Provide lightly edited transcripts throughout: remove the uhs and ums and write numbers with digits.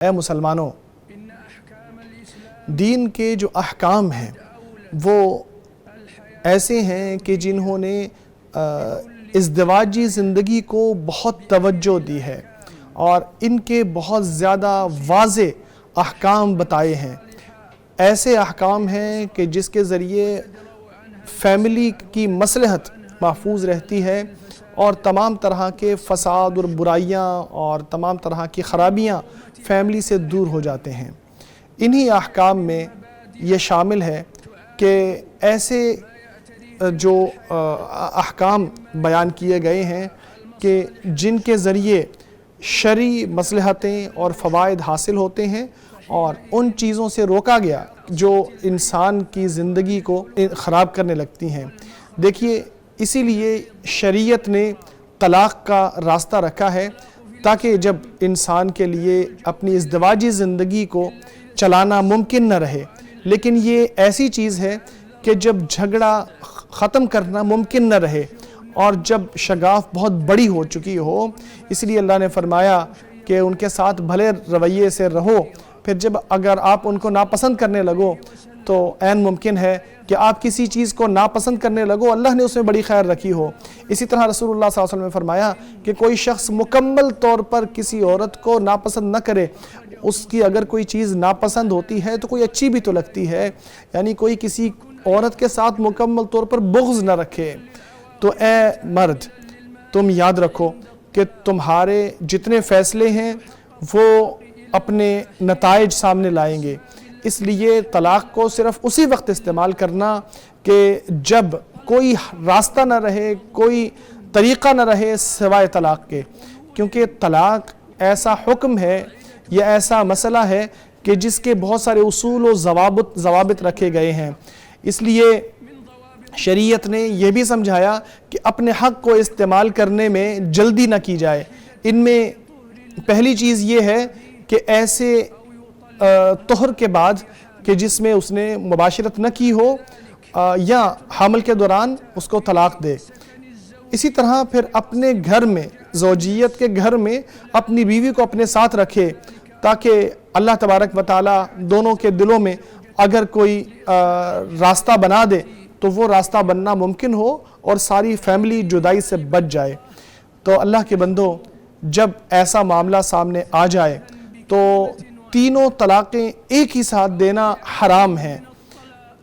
اے مسلمانوں، دین کے جو احکام ہیں وہ ایسے ہیں کہ جنہوں نے ازدواجی زندگی کو بہت توجہ دی ہے اور ان کے بہت زیادہ واضح احکام بتائے ہیں۔ ایسے احکام ہیں کہ جس کے ذریعے فیملی کی مصلحت محفوظ رہتی ہے اور تمام طرح کے فساد اور برائیاں اور تمام طرح کی خرابیاں فیملی سے دور ہو جاتے ہیں۔ انہی احکام میں یہ شامل ہے کہ ایسے جو احکام بیان کیے گئے ہیں کہ جن کے ذریعے شرعی مصلحتیں اور فوائد حاصل ہوتے ہیں اور ان چیزوں سے روکا گیا جو انسان کی زندگی کو خراب کرنے لگتی ہیں۔ دیکھیے، اسی لیے شریعت نے طلاق کا راستہ رکھا ہے تاکہ جب انسان کے لیے اپنی ازدواجی زندگی کو چلانا ممکن نہ رہے، لیکن یہ ایسی چیز ہے کہ جب جھگڑا ختم کرنا ممکن نہ رہے اور جب شگاف بہت بڑی ہو چکی ہو، اس لیے اللہ نے فرمایا کہ ان کے ساتھ بھلے رویے سے رہو، پھر جب اگر آپ ان کو ناپسند کرنے لگو تو عین ممکن ہے کہ آپ کسی چیز کو ناپسند کرنے لگو اللہ نے اس میں بڑی خیر رکھی ہو۔ اسی طرح رسول اللہ صلی اللہ علیہ وسلم نے فرمایا کہ کوئی شخص مکمل طور پر کسی عورت کو ناپسند نہ کرے، اس کی اگر کوئی چیز ناپسند ہوتی ہے تو کوئی اچھی بھی تو لگتی ہے، یعنی کوئی کسی عورت کے ساتھ مکمل طور پر بغض نہ رکھے۔ تو اے مرد، تم یاد رکھو کہ تمہارے جتنے فیصلے ہیں وہ اپنے نتائج سامنے لائیں گے، اس لیے طلاق کو صرف اسی وقت استعمال کرنا کہ جب کوئی راستہ نہ رہے، کوئی طریقہ نہ رہے سوائے طلاق کے، کیونکہ طلاق ایسا حکم ہے، یہ ایسا مسئلہ ہے کہ جس کے بہت سارے اصول و ضوابط رکھے گئے ہیں۔ اس لیے شریعت نے یہ بھی سمجھایا کہ اپنے حق کو استعمال کرنے میں جلدی نہ کی جائے۔ ان میں پہلی چیز یہ ہے کہ ایسے طہر کے بعد کہ جس میں اس نے مباشرت نہ کی ہو یا حمل کے دوران اس کو طلاق دے۔ اسی طرح پھر اپنے گھر میں، زوجیت کے گھر میں اپنی بیوی کو اپنے ساتھ رکھے تاکہ اللہ تبارک و تعالی دونوں کے دلوں میں اگر کوئی راستہ بنا دے تو وہ راستہ بننا ممکن ہو اور ساری فیملی جدائی سے بچ جائے۔ تو اللہ کے بندو، جب ایسا معاملہ سامنے آ جائے تو تینوں طلاقیں ایک ہی ساتھ دینا حرام ہے،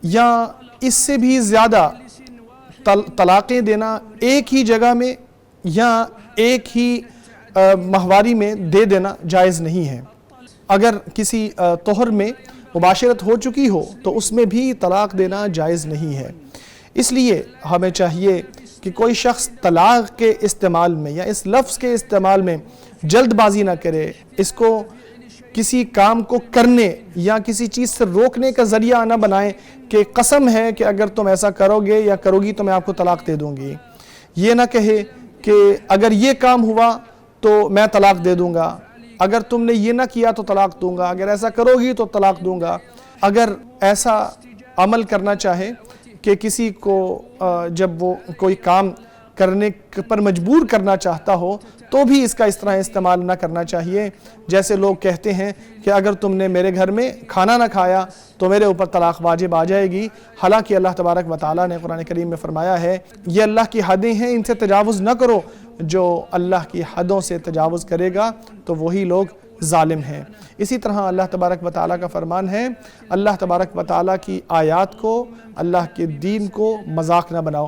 یا اس سے بھی زیادہ طلاقیں دینا ایک ہی جگہ میں یا ایک ہی ماہواری میں دے دینا جائز نہیں ہے۔ اگر کسی طہر میں مباشرت ہو چکی ہو تو اس میں بھی طلاق دینا جائز نہیں ہے۔ اس لیے ہمیں چاہیے کہ کوئی شخص طلاق کے استعمال میں یا اس لفظ کے استعمال میں جلد بازی نہ کرے، اس کو کسی کام کو کرنے یا کسی چیز سے روکنے کا ذریعہ نہ بنائیں کہ قسم ہے کہ اگر تم ایسا کرو گے یا کرو گی تو میں آپ کو طلاق دے دوں گی۔ یہ نہ کہے کہ اگر یہ کام ہوا تو میں طلاق دے دوں گا، اگر تم نے یہ نہ کیا تو طلاق دوں گا، اگر ایسا کرو گی تو طلاق دوں گا۔ اگر ایسا عمل کرنا چاہے کہ کسی کو جب وہ کوئی کام کرنے پر مجبور کرنا چاہتا ہو تو بھی اس کا اس طرح استعمال نہ کرنا چاہیے، جیسے لوگ کہتے ہیں کہ اگر تم نے میرے گھر میں کھانا نہ کھایا تو میرے اوپر طلاق واجب آ جائے گی۔ حالانکہ اللہ تبارک و تعالیٰ نے قرآن کریم میں فرمایا ہے یہ اللہ کی حدیں ہیں، ان سے تجاوز نہ کرو، جو اللہ کی حدوں سے تجاوز کرے گا تو وہی لوگ ظالم ہیں۔ اسی طرح اللہ تبارک و تعالیٰ کا فرمان ہے، اللہ تبارک و تعالیٰ کی آیات کو، اللہ کے دین کو مذاق نہ بناؤ۔